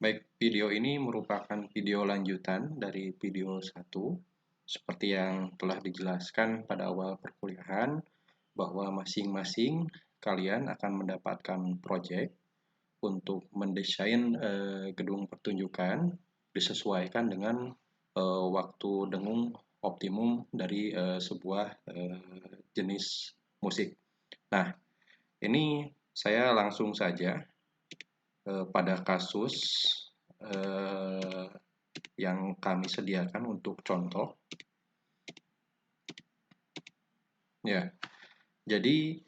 Baik, video ini merupakan video lanjutan dari video 1. Seperti yang telah dijelaskan pada awal perkuliahan, bahwa masing-masing kalian akan mendapatkan proyek untuk mendesain gedung pertunjukan disesuaikan dengan waktu dengung optimum dari sebuah jenis musik. Nah, ini saya langsung saja pada kasus yang kami sediakan untuk contoh. Ya, jadi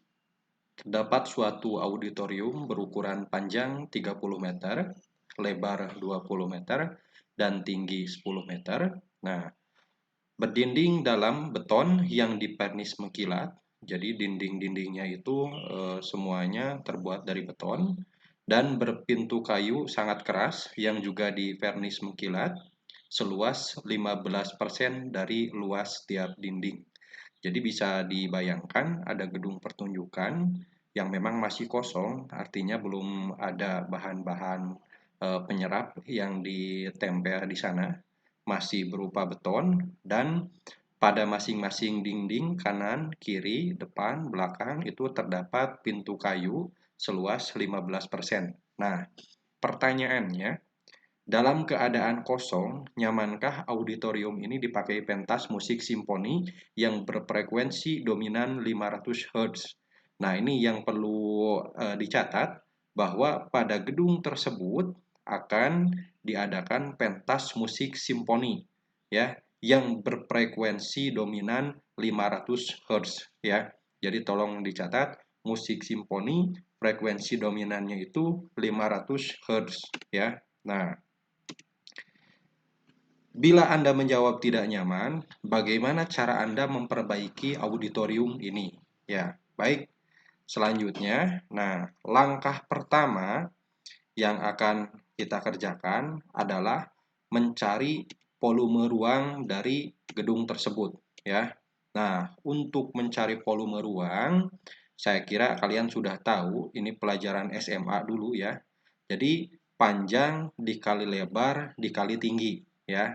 terdapat suatu auditorium berukuran panjang 30 meter, lebar 20 meter, dan tinggi 10 meter. Nah, berdinding dalam beton yang dipernis mengkilat. Jadi dinding-dindingnya itu semuanya terbuat dari beton dan berpintu kayu sangat keras yang juga dipernis mengkilat seluas 15% dari luas tiap dinding. Jadi bisa dibayangkan ada gedung pertunjukan yang memang masih kosong, artinya belum ada bahan-bahan penyerap yang ditempel di sana, masih berupa beton, dan pada masing-masing dinding kanan, kiri, depan, belakang itu terdapat pintu kayu seluas 15%. Nah, pertanyaannya, dalam keadaan kosong, nyamankah auditorium ini dipakai pentas musik simfoni yang berfrekuensi dominan 500 Hz? Nah, ini yang perlu dicatat bahwa pada gedung tersebut akan diadakan pentas musik simfoni ya yang berfrekuensi dominan 500 Hz ya. Jadi tolong dicatat, musik simfoni frekuensi dominannya itu 500 Hz ya. Nah, bila Anda menjawab tidak nyaman, bagaimana cara Anda memperbaiki auditorium ini? Ya, baik. Selanjutnya, nah, langkah pertama yang akan kita kerjakan adalah mencari volume ruang dari gedung tersebut, ya. Nah, untuk mencari volume ruang, saya kira kalian sudah tahu, ini pelajaran SMA dulu ya. Jadi, panjang dikali lebar dikali tinggi, ya.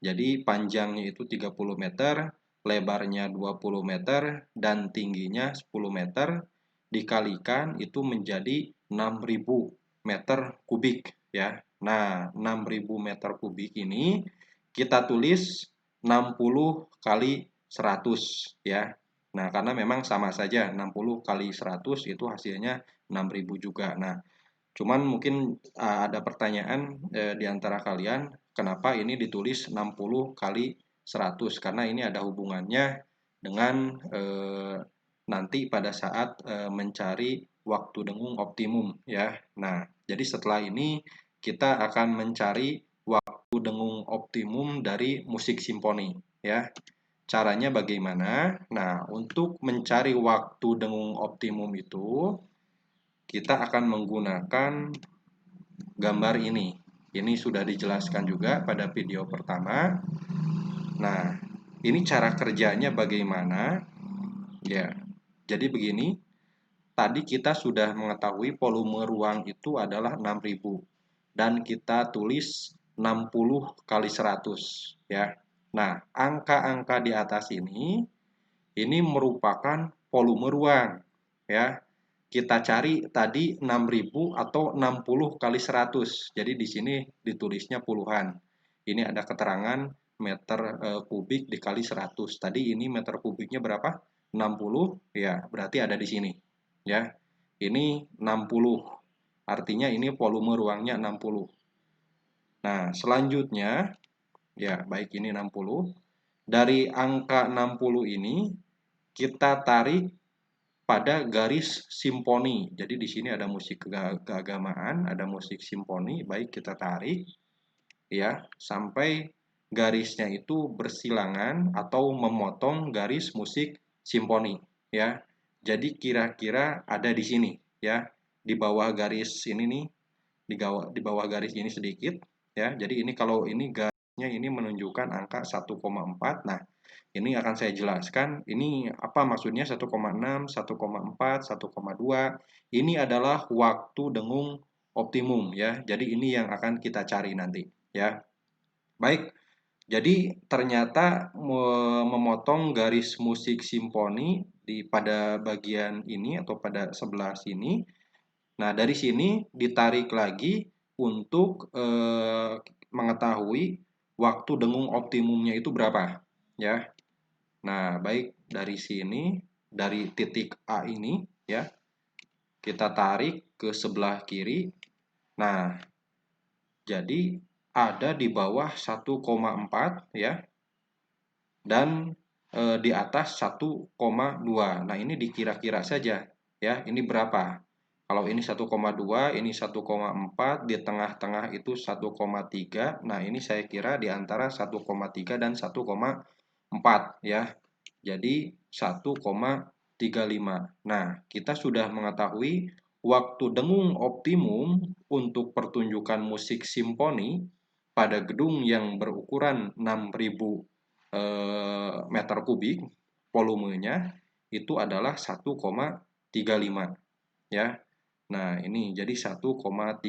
Jadi panjangnya itu 30 meter, lebarnya 20 meter, dan tingginya 10 meter, dikalikan itu menjadi 6.000 meter kubik ya. Nah, 6.000 meter kubik ini kita tulis 60 kali 100 ya. Nah, karena memang sama saja 60 kali 100 itu hasilnya 6.000 juga. Nah, cuman mungkin ada pertanyaan di antara kalian, kenapa ini ditulis 60 kali 100? Karena ini ada hubungannya dengan nanti pada saat mencari waktu dengung optimum ya. Nah, jadi setelah ini kita akan mencari waktu dengung optimum dari musik simfoni ya. Caranya bagaimana? Nah, untuk mencari waktu dengung optimum itu kita akan menggunakan gambar ini. Ini sudah dijelaskan juga pada video pertama. Nah, ini cara kerjanya bagaimana? Ya, jadi begini. Tadi kita sudah mengetahui volume ruang itu adalah 6.000 dan kita tulis 60 kali 100 ya. Nah, angka-angka di atas ini merupakan volume ruang ya. Kita cari tadi 6.000 atau 60 kali 100. Jadi di sini ditulisnya puluhan. Ini ada keterangan meter kubik dikali 100. Tadi ini meter kubiknya berapa? 60 ya, berarti ada di sini. Ya. Ini 60. Artinya ini volume ruangnya 60. Nah, selanjutnya ya, baik ini 60. Dari angka 60 ini kita tarik pada garis simfoni. Jadi di sini ada musik keagamaan, ada musik simfoni, baik kita tarik ya sampai garisnya itu bersilangan atau memotong garis musik simfoni ya. Jadi kira-kira ada di sini ya, di bawah garis ini nih, di bawah garis ini sedikit ya. Jadi ini kalau ini garisnya ini menunjukkan angka 1,4. Nah, ini akan saya jelaskan. Ini apa maksudnya 1,6, 1,4, 1,2. Ini adalah waktu dengung optimum ya. Jadi ini yang akan kita cari nanti ya. Baik. Jadi ternyata memotong garis musik simfoni pada bagian ini atau pada sebelah sini. Nah, dari sini ditarik lagi untuk mengetahui waktu dengung optimumnya itu berapa ya. Nah, baik, dari sini, dari titik A ini ya, kita tarik ke sebelah kiri. Nah, jadi ada di bawah 1,4 ya, dan di atas 1,2. Nah, ini dikira-kira saja ya, ini berapa? Kalau ini 1,2, ini 1,4, di tengah-tengah itu 1,3. Nah, ini saya kira di antara 1,3 dan 1,4 ya. Jadi 1,35. Nah, kita sudah mengetahui waktu dengung optimum untuk pertunjukan musik simfoni pada gedung yang berukuran 6.000 meter kubik, volumenya itu adalah 1,35 ya. Nah, ini jadi 1,35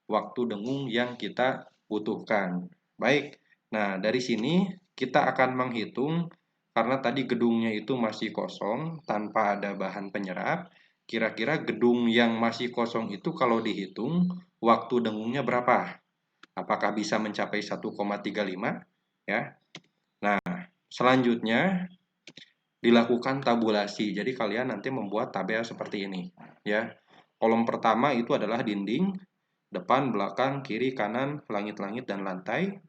waktu dengung yang kita butuhkan. Baik. Nah, dari sini kita akan menghitung karena tadi gedungnya itu masih kosong tanpa ada bahan penyerap. Kira-kira gedung yang masih kosong itu kalau dihitung waktu dengungnya berapa? Apakah bisa mencapai 1,35 ya? Nah, selanjutnya dilakukan tabulasi. Jadi kalian nanti membuat tabel seperti ini ya. Kolom pertama itu adalah dinding, depan, belakang, kiri, kanan, langit-langit dan lantai.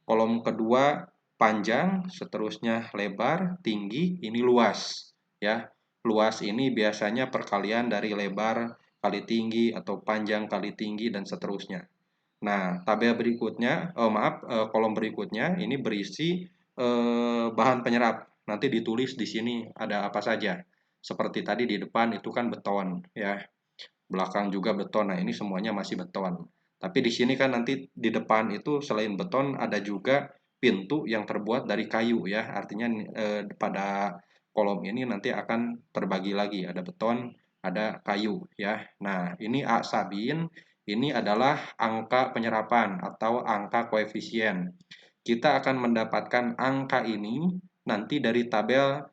Kolom kedua panjang, seterusnya lebar, tinggi, ini luas ya. Luas ini biasanya perkalian dari lebar kali tinggi atau panjang kali tinggi dan seterusnya. Nah, tabel berikutnya, kolom berikutnya ini berisi bahan penyerap. Nanti ditulis di sini ada apa saja. Seperti tadi di depan itu kan beton ya. Belakang juga beton. Nah, ini semuanya masih beton. Tapi di sini kan nanti di depan itu selain beton ada juga pintu yang terbuat dari kayu ya. Artinya pada kolom ini nanti akan terbagi lagi, ada beton, ada kayu ya. Nah, ini A Sabin, ini adalah angka penyerapan atau angka koefisien. Kita akan mendapatkan angka ini nanti dari tabel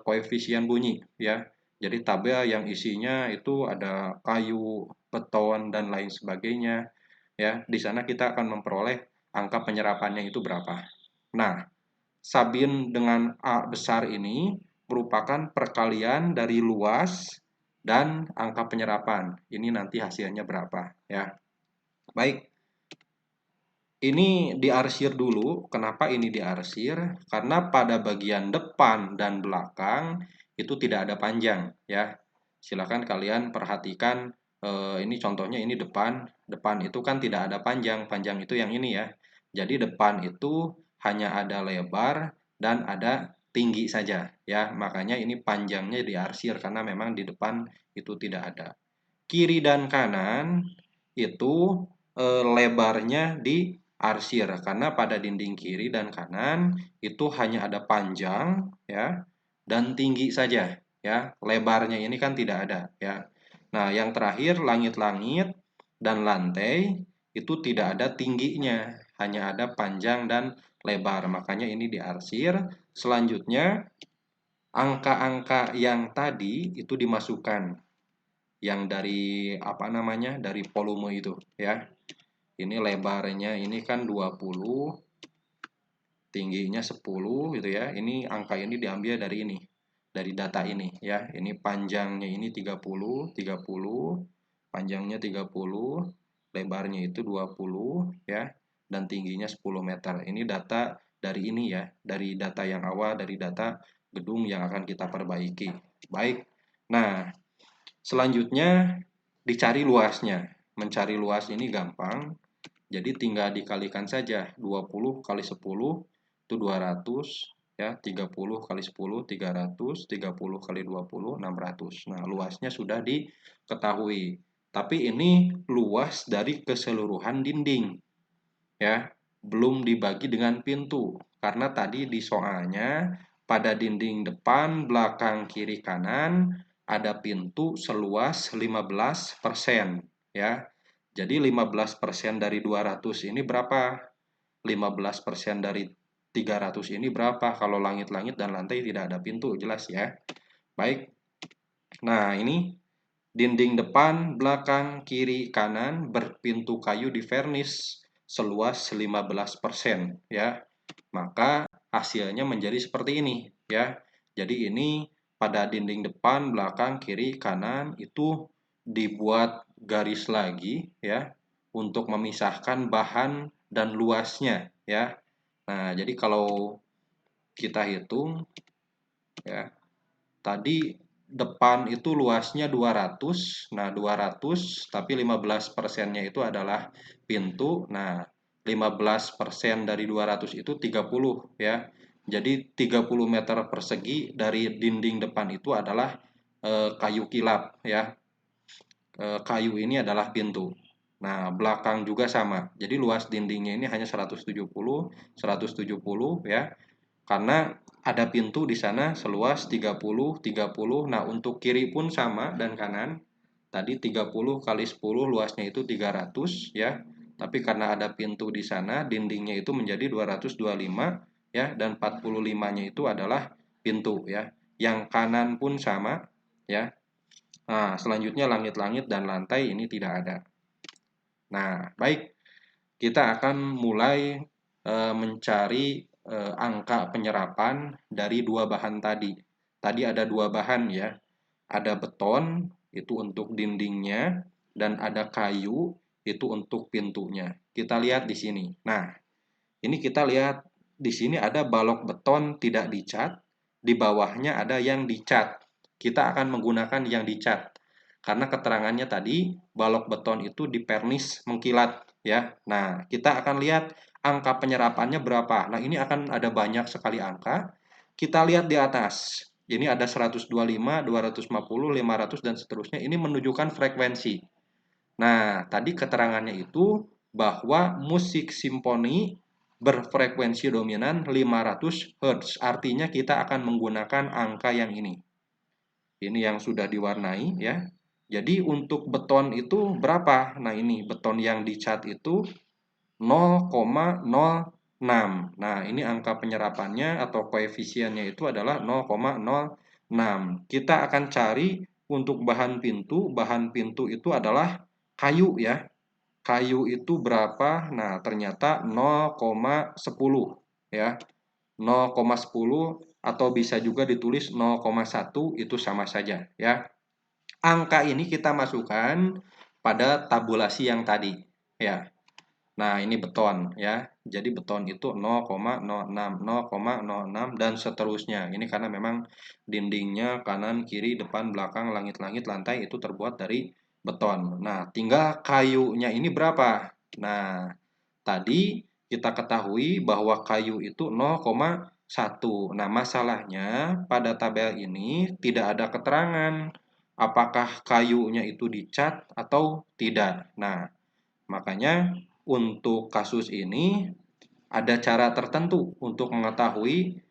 koefisien bunyi ya. Jadi tabel yang isinya itu ada kayu, beton dan lain sebagainya ya. Di sana kita akan memperoleh angka penyerapannya itu berapa. Nah, Sabin dengan A besar ini merupakan perkalian dari luas dan angka penyerapan. Ini nanti hasilnya berapa ya. Baik. Ini diarsir dulu. Kenapa ini diarsir? Karena pada bagian depan dan belakang itu tidak ada panjang ya. Silakan kalian perhatikan ini contohnya ini depan. Depan itu kan tidak ada panjang. Panjang itu yang ini ya. Jadi depan itu hanya ada lebar dan ada tinggi saja ya. Makanya ini panjangnya diarsir karena memang di depan itu tidak ada. Kiri dan kanan itu lebarnya diarsir karena pada dinding kiri dan kanan itu hanya ada panjang ya dan tinggi saja ya. Lebarnya ini kan tidak ada ya. Nah, yang terakhir langit-langit dan lantai itu tidak ada tingginya, hanya ada panjang dan lebar. Makanya ini diarsir. Selanjutnya angka-angka yang tadi itu dimasukkan yang dari apa namanya dari volume itu ya. Ini lebarnya ini kan 20, tingginya 10 gitu ya. Ini angka ini diambil dari ini, dari data ini ya. Ini panjangnya ini 30, panjangnya 30, lebarnya itu 20 ya, dan tingginya 10 meter. Ini data dari ini ya, dari data yang awal, dari data gedung yang akan kita perbaiki. Baik. Nah, selanjutnya dicari luasnya. Mencari luas ini gampang. Jadi tinggal dikalikan saja 20 kali 10 itu 200 ya, 30 kali 10 300, 30 kali 20 600. Nah, luasnya sudah diketahui. Tapi ini luas dari keseluruhan dinding ya, belum dibagi dengan pintu. Karena tadi di soalnya pada dinding depan, belakang, kiri, kanan ada pintu seluas 15%. ya. Jadi 15% dari 200 ini berapa? 15% dari 300 ini berapa? Kalau langit-langit dan lantai tidak ada pintu, jelas ya. Baik. Nah, ini dinding depan, belakang, kiri, kanan berpintu kayu di vernis seluas 15% ya. Maka hasilnya menjadi seperti ini ya. Jadi ini pada dinding depan, belakang, kiri, kanan itu dibuat garis lagi ya untuk memisahkan bahan dan luasnya ya. Nah, jadi kalau kita hitung ya, tadi depan itu luasnya 200. Nah, 200 tapi 15%-nya itu adalah pintu. Nah, 15% dari 200 itu 30 ya. Jadi 30 meter persegi dari dinding depan itu adalah kayu kilap ya. Kayu ini adalah pintu. Nah, belakang juga sama. Jadi luas dindingnya ini hanya 170 ya. Karena ada pintu di sana seluas 30. Nah, untuk kiri pun sama dan kanan. Tadi 30 kali 10 luasnya itu 300 ya. Tapi karena ada pintu di sana, dindingnya itu menjadi 225 ya, dan 45-nya itu adalah pintu ya. Yang kanan pun sama ya. Nah, selanjutnya langit-langit dan lantai ini tidak ada. Nah, baik. Kita akan mulai mencari angka penyerapan dari dua bahan tadi. Tadi ada dua bahan ya. Ada beton itu untuk dindingnya dan ada kayu itu untuk pintunya. Kita lihat di sini. Nah, ini kita lihat di sini ada balok beton tidak dicat, di bawahnya ada yang dicat. Kita akan menggunakan yang dicat. Karena keterangannya tadi balok beton itu dipernis mengkilat ya. Nah, kita akan lihat angka penyerapannya berapa. Nah, ini akan ada banyak sekali angka. Kita lihat di atas. Ini ada 125, 250, 500 dan seterusnya. Ini menunjukkan frekuensi. Nah, tadi keterangannya itu bahwa musik simfoni berfrekuensi dominan 500 Hz. Artinya kita akan menggunakan angka yang ini. Ini yang sudah diwarnai ya. Jadi untuk beton itu berapa? Nah, ini beton yang dicat itu 0,06. Nah, ini angka penyerapannya atau koefisiennya itu adalah 0,06. Kita akan cari untuk bahan pintu. Bahan pintu itu adalah kayu ya. Kayu itu berapa? Nah, ternyata 0,10 ya. 0,10 atau bisa juga ditulis 0,1 itu sama saja ya. Angka ini kita masukkan pada tabulasi yang tadi ya. Nah, ini beton ya. Jadi beton itu 0,06, 0,06 dan seterusnya. Ini karena memang dindingnya kanan, kiri, depan, belakang, langit-langit, lantai itu terbuat dari beton. Nah, tinggal kayunya ini berapa? Nah, tadi kita ketahui bahwa kayu itu 0,1. Nah, masalahnya pada tabel ini tidak ada keterangan apakah kayunya itu dicat atau tidak. Nah, makanya untuk kasus ini ada cara tertentu untuk mengetahui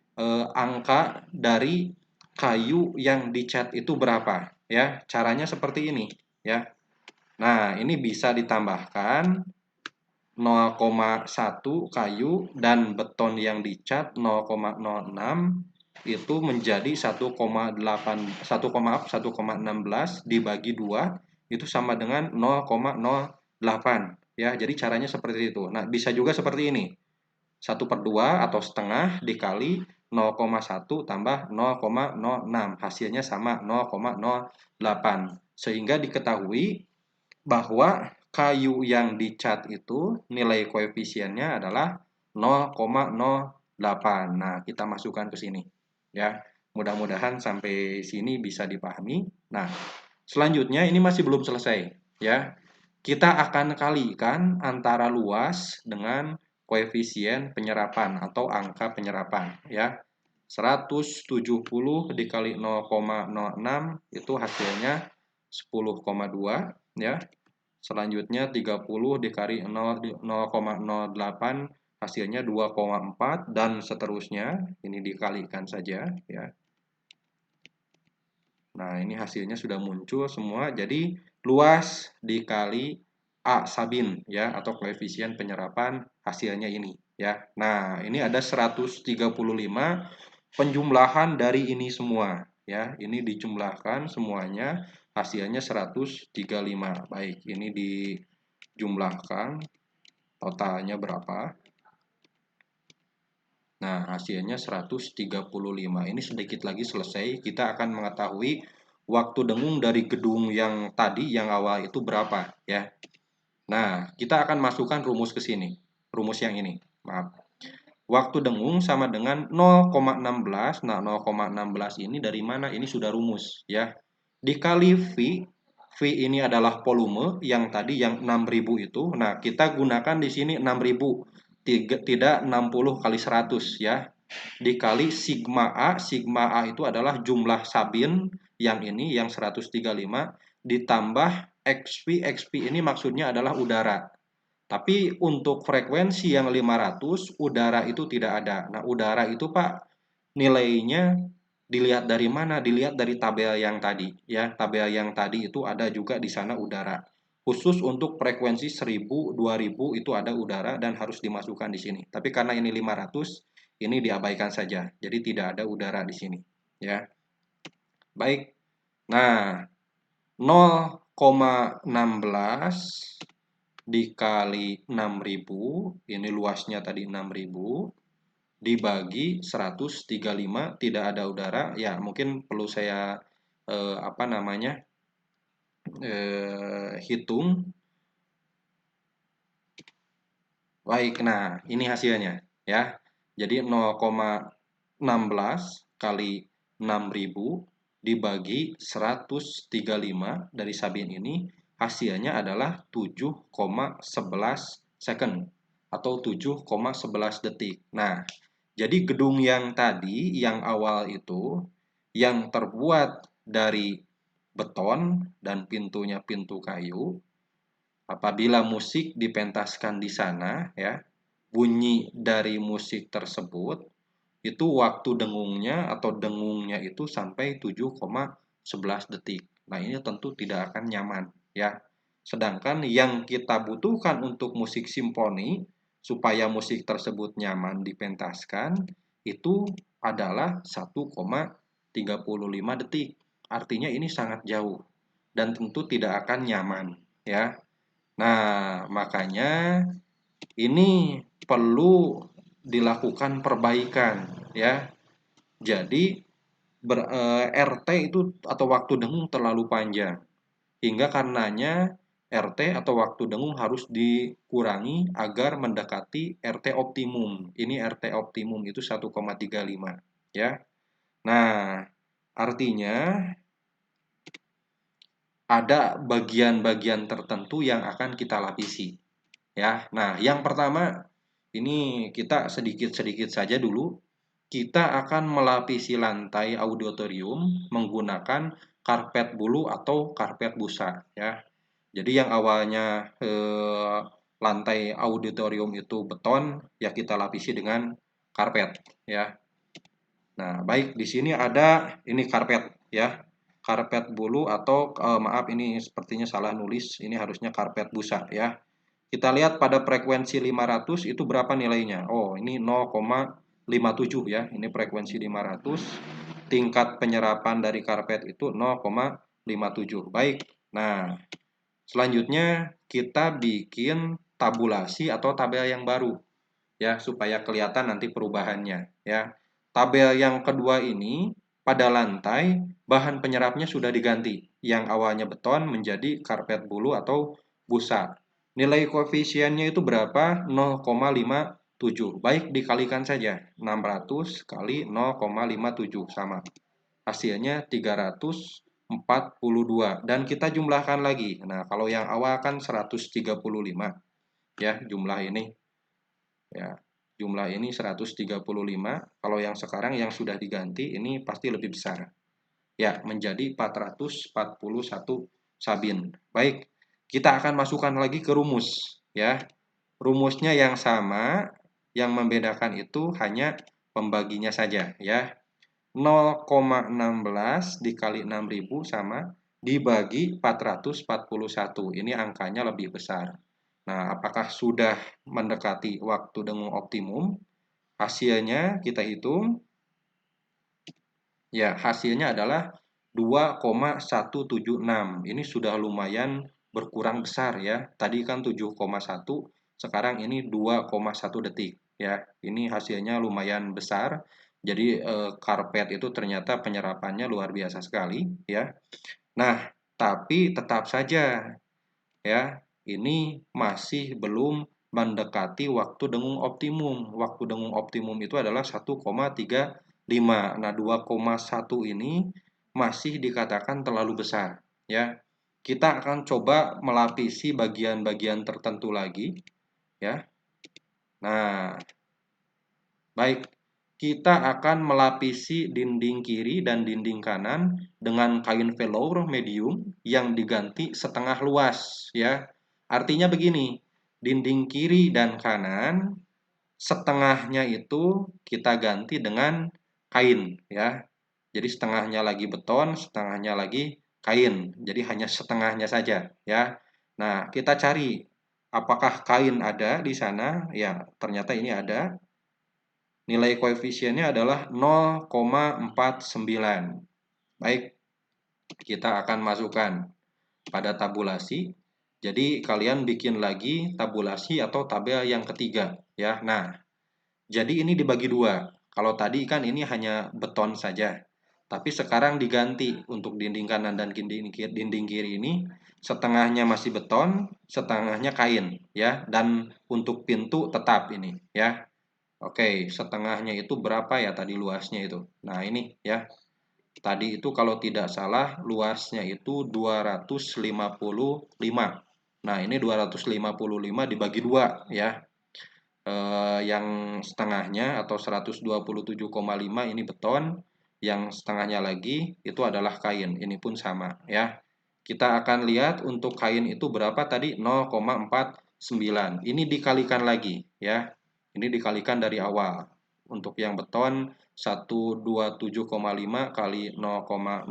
angka dari kayu yang dicat itu berapa ya. Caranya seperti ini ya. Nah, ini bisa ditambahkan 0,1 kayu dan beton yang dicat 0,06 itu menjadi 1,16 dibagi 2 itu sama dengan 0,08 ya. Jadi caranya seperti itu. Nah, bisa juga seperti ini. 1/2 atau setengah dikali 0,1 tambah 0,06. Hasilnya sama 0,08. Sehingga diketahui bahwa kayu yang dicat itu nilai koefisiennya adalah 0,08. Nah, kita masukkan ke sini ya. Mudah-mudahan sampai sini bisa dipahami. Nah, selanjutnya ini masih belum selesai ya. Kita akan kalikan antara luas dengan koefisien penyerapan atau angka penyerapan ya. 170 dikali 0,06 itu hasilnya 10,2 ya. Selanjutnya 30 dikali 0,08 hasilnya 2,4 dan seterusnya. Ini dikalikan saja ya. Nah, ini hasilnya sudah muncul semua. Jadi luas dikali A sabin ya, atau koefisien penyerapan hasilnya ini ya. Nah, ini ada 135 penjumlahan dari ini semua ya. Ini dijumlahkan semuanya, hasilnya 135. Baik, ini dijumlahkan totalnya berapa? Nah, hasilnya 135. Ini sedikit lagi selesai. Kita akan mengetahui waktu dengung dari gedung yang tadi, yang awal itu berapa ya. Nah, kita akan masukkan rumus ke sini. Rumus yang ini. Maaf. Waktu dengung sama dengan 0,16. Nah, 0,16 ini dari mana? Ini sudah rumus ya. Dikali V. V ini adalah volume yang tadi yang 6000 itu. Nah, kita gunakan di sini 6000. Tidak 60 kali 100 ya. Dikali sigma A. Sigma A itu adalah jumlah sabin yang ini, yang 135. Ditambah XP. XP ini maksudnya adalah udara. Tapi untuk frekuensi yang 500, udara itu tidak ada. Nah, udara itu Pak, nilainya dilihat dari mana? Dilihat dari tabel yang tadi. Ya, tabel yang tadi itu ada juga di sana udara. Khusus untuk frekuensi 1000, 2000 itu ada udara dan harus dimasukkan di sini. Tapi karena ini 500, ini diabaikan saja. Jadi tidak ada udara di sini. Ya, baik. Nah, 0,16 dikali 6000, ini luasnya tadi 6000, dibagi 135, tidak ada udara, ya mungkin perlu saya hitung. Baik, nah ini hasilnya ya. Jadi 0,16 kali 6000 dibagi 135 dari sabin ini, hasilnya adalah 7,11 second atau 7,11 detik. Nah, jadi gedung yang tadi, yang awal itu, yang terbuat dari beton dan pintunya pintu kayu, apabila musik dipentaskan di sana, ya, bunyi dari musik tersebut, itu waktu dengungnya atau dengungnya itu sampai 7,11 detik. Nah, ini tentu tidak akan nyaman, ya. Sedangkan yang kita butuhkan untuk musik simfoni, supaya musik tersebut nyaman dipentaskan, itu adalah 1,35 detik. Artinya ini sangat jauh dan tentu tidak akan nyaman, ya. Nah, makanya ini perlu dilakukan perbaikan ya. Jadi RT itu atau waktu dengung terlalu panjang. Hingga karenanya RT atau waktu dengung harus dikurangi agar mendekati RT optimum. Ini RT optimum itu 1,35 ya. Nah, artinya ada bagian-bagian tertentu yang akan kita lapisi. Ya, nah yang pertama ini kita sedikit-sedikit saja dulu. Kita akan melapisi lantai auditorium menggunakan karpet bulu atau karpet busa. Ya, jadi yang awalnya lantai auditorium itu beton, ya kita lapisi dengan karpet. Ya, nah baik di sini ada ini karpet. Ya, karpet bulu atau maaf ini sepertinya salah nulis. Ini harusnya karpet busa. Ya. Kita lihat pada frekuensi 500 itu berapa nilainya? Oh, ini 0,57 ya. Ini frekuensi 500. Tingkat penyerapan dari karpet itu 0,57. Baik. Nah, selanjutnya kita bikin tabulasi atau tabel yang baru ya, supaya kelihatan nanti perubahannya ya. Tabel yang kedua ini pada lantai bahan penyerapnya sudah diganti. Yang awalnya beton menjadi karpet bulu atau busa. Nilai koefisiennya itu berapa? 0,57. Baik, dikalikan saja. 600 kali 0,57 sama. Hasilnya 342. Dan kita jumlahkan lagi. Nah, kalau yang awal kan 135 ya jumlah ini. Ya, jumlah ini 135. Kalau yang sekarang yang sudah diganti ini pasti lebih besar. Ya, menjadi 441 sabin. Baik. Kita akan masukkan lagi ke rumus ya. Rumusnya yang sama, yang membedakan itu hanya pembaginya saja ya. 0,16 dikali 6000 sama dibagi 441. Ini angkanya lebih besar. Nah, apakah sudah mendekati waktu dengung optimum? Hasilnya kita hitung. Ya, hasilnya adalah 2,176. Ini sudah lumayan berkurang besar ya. Tadi kan 7,1, sekarang ini 2,1 detik ya. Ini hasilnya lumayan besar. Jadi karpet itu ternyata penyerapannya luar biasa sekali ya. Nah, tapi tetap saja ya, ini masih belum mendekati waktu dengung optimum. Waktu dengung optimum itu adalah 1,35. Nah, 2,1 ini masih dikatakan terlalu besar ya. Kita akan coba melapisi bagian-bagian tertentu lagi ya. Nah, baik, kita akan melapisi dinding kiri dan dinding kanan dengan kain velour medium yang diganti setengah luas ya. Artinya begini, dinding kiri dan kanan setengahnya itu kita ganti dengan kain ya. Jadi setengahnya lagi beton, setengahnya lagi kain. Jadi hanya setengahnya saja ya. Nah, kita cari apakah kain ada di sana? Ya, ternyata ini ada. Nilai koefisiennya adalah 0,49. Baik, kita akan masukkan pada tabulasi. Jadi kalian bikin lagi tabulasi atau tabel yang ketiga ya. Nah, jadi ini dibagi dua. Kalau tadi kan ini hanya beton saja. Tapi sekarang diganti untuk dinding kanan dan dinding kiri ini setengahnya masih beton, setengahnya kain ya. Dan untuk pintu tetap ini ya. Oke, setengahnya itu berapa ya tadi luasnya itu? Nah, ini ya. Tadi itu kalau tidak salah luasnya itu 255. Nah, ini 255 dibagi dua ya. Yang setengahnya atau 127,5 ini beton, yang setengahnya lagi itu adalah kain. Ini pun sama ya. Kita akan lihat untuk kain itu berapa tadi? 0,49. Ini dikalikan lagi ya. Ini dikalikan dari awal. Untuk yang beton 127,5 kali 0,06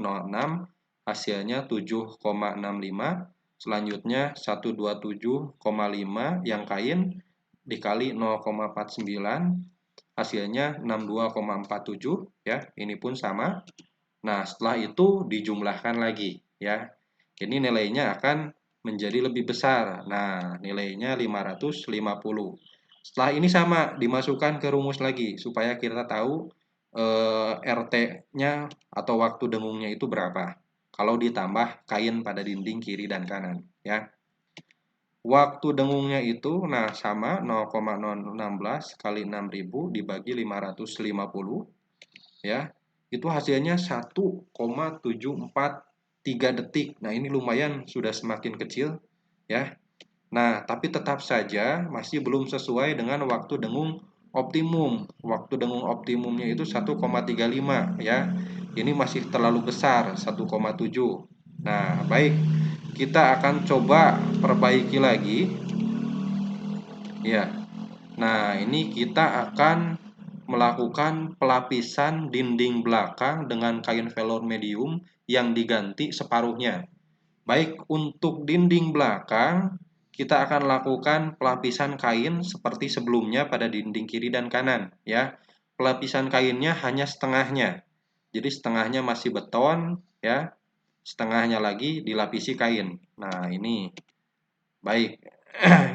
hasilnya 7,65. Selanjutnya 127,5 yang kain dikali 0,49 hasilnya 62,47 ya. Ini pun sama. Nah, setelah itu dijumlahkan lagi ya. Ini nilainya akan menjadi lebih besar. Nah, nilainya 550. Setelah ini sama, dimasukkan ke rumus lagi supaya kita tahu RT-nya atau waktu dengungnya itu berapa. Kalau ditambah kain pada dinding kiri dan kanan, ya. Waktu dengungnya itu, nah sama 0,016 kali 6000 dibagi 550, ya. Itu hasilnya 1,743 detik. Nah, ini lumayan sudah semakin kecil, ya. Nah, tapi tetap saja masih belum sesuai dengan waktu dengung optimum. Waktu dengung optimumnya itu 1,35 ya. Ini masih terlalu besar, 1,7. Nah, baik. Kita akan coba perbaiki lagi. Ya. Nah, ini kita akan melakukan pelapisan dinding belakang dengan kain velour medium yang diganti separuhnya. Baik, untuk dinding belakang, kita akan lakukan pelapisan kain seperti sebelumnya pada dinding kiri dan kanan. Ya, pelapisan kainnya hanya setengahnya. Jadi setengahnya masih beton, ya, setengahnya lagi dilapisi kain. Nah, ini baik.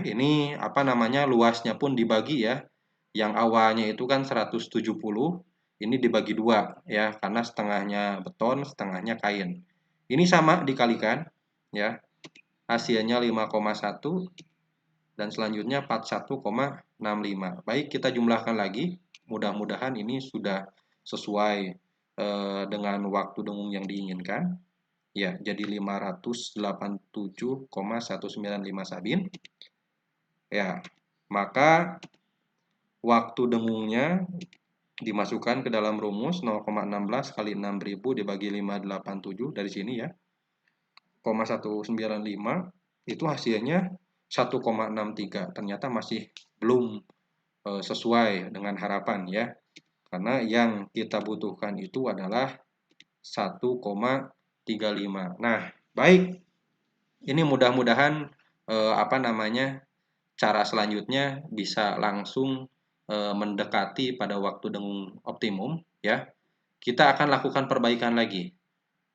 Ini apa namanya luasnya pun dibagi ya. Yang awalnya itu kan 170, ini dibagi dua ya, karena setengahnya beton, setengahnya kain. Ini sama dikalikan ya. Hasilnya 5,1 dan selanjutnya 41,65. Baik, kita jumlahkan lagi. Mudah-mudahan ini sudah sesuai dengan waktu dengung yang diinginkan. Ya, jadi 587,195 sabin. Ya, maka waktu dengungnya dimasukkan ke dalam rumus 0,16 kali 6000 dibagi 587 dari sini ya. 195 itu hasilnya 1,63. Ternyata masih belum sesuai dengan harapan ya. Karena yang kita butuhkan itu adalah 1,35. Nah, Baik, ini mudah-mudahan apa namanya cara selanjutnya bisa langsung mendekati pada waktu dengung optimum ya. Kita akan lakukan perbaikan lagi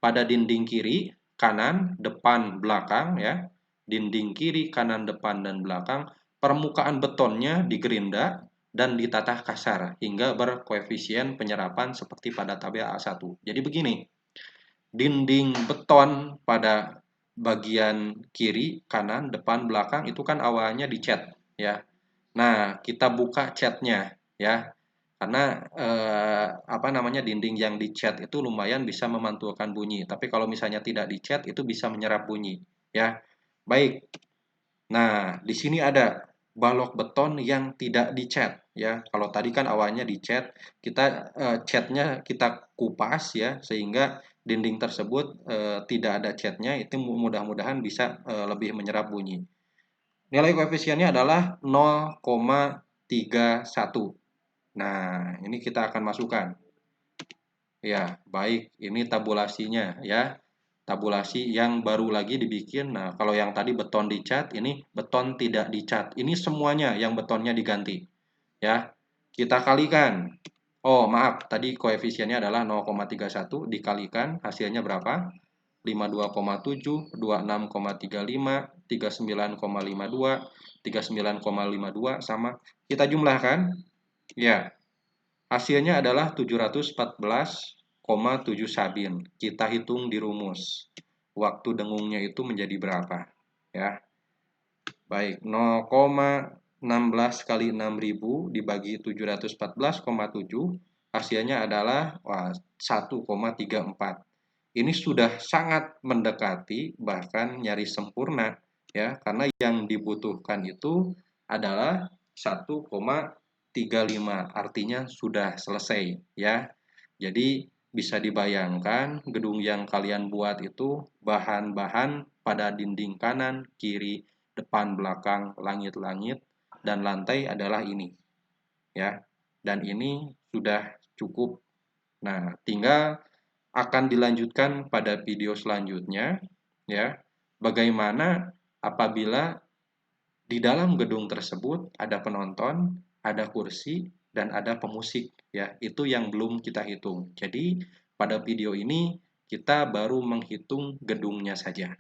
pada dinding kiri, kanan, depan, belakang ya. Dinding kiri, kanan, depan dan belakang, permukaan betonnya digerinda dan ditata kasar hingga berkoefisien penyerapan seperti pada tabel A1. Jadi begini, dinding beton pada bagian kiri, kanan, depan, belakang itu kan awalnya dicat ya. Nah, kita buka catnya ya. Karena apa namanya dinding yang dicat itu lumayan bisa memantulkan bunyi. Tapi kalau misalnya tidak dicat itu bisa menyerap bunyi ya. Baik. Nah, di sini ada balok beton yang tidak dicat ya. Kalau tadi kan awalnya dicat, kita catnya kita kupas ya sehingga dinding tersebut tidak ada catnya. Itu mudah-mudahan bisa lebih menyerap bunyi. Nilai koefisiennya adalah 0,31. Nah, ini kita akan masukkan. Ya, baik. Ini tabulasinya ya. Tabulasi yang baru lagi dibikin. Nah, kalau yang tadi beton dicat, ini beton tidak dicat. Ini semuanya yang betonnya diganti. Ya, kita kalikan. Oh, maaf. Tadi koefisiennya adalah 0,31 dikalikan. Hasilnya berapa? 52,7, 26,35, 39,52, 39,52 sama. Kita jumlahkan. Ya, hasilnya adalah 714,7 sabin. Kita hitung di rumus. Waktu dengungnya itu menjadi berapa? Ya. Baik, 0,16 kali 6.000 dibagi 714,7 hasilnya adalah 1,34. Ini sudah sangat mendekati bahkan nyaris sempurna ya karena yang dibutuhkan itu adalah 1,35 artinya sudah selesai ya. Jadi bisa dibayangkan gedung yang kalian buat itu bahan-bahan pada dinding kanan, kiri, depan, belakang, langit-langit dan lantai adalah ini ya. Dan ini sudah cukup. Nah, tinggal akan dilanjutkan pada video selanjutnya ya. Bagaimana apabila di dalam gedung tersebut ada penonton, ada kursi dan ada pemusik ya. Itu yang belum kita hitung. Jadi pada video ini kita baru menghitung gedungnya saja.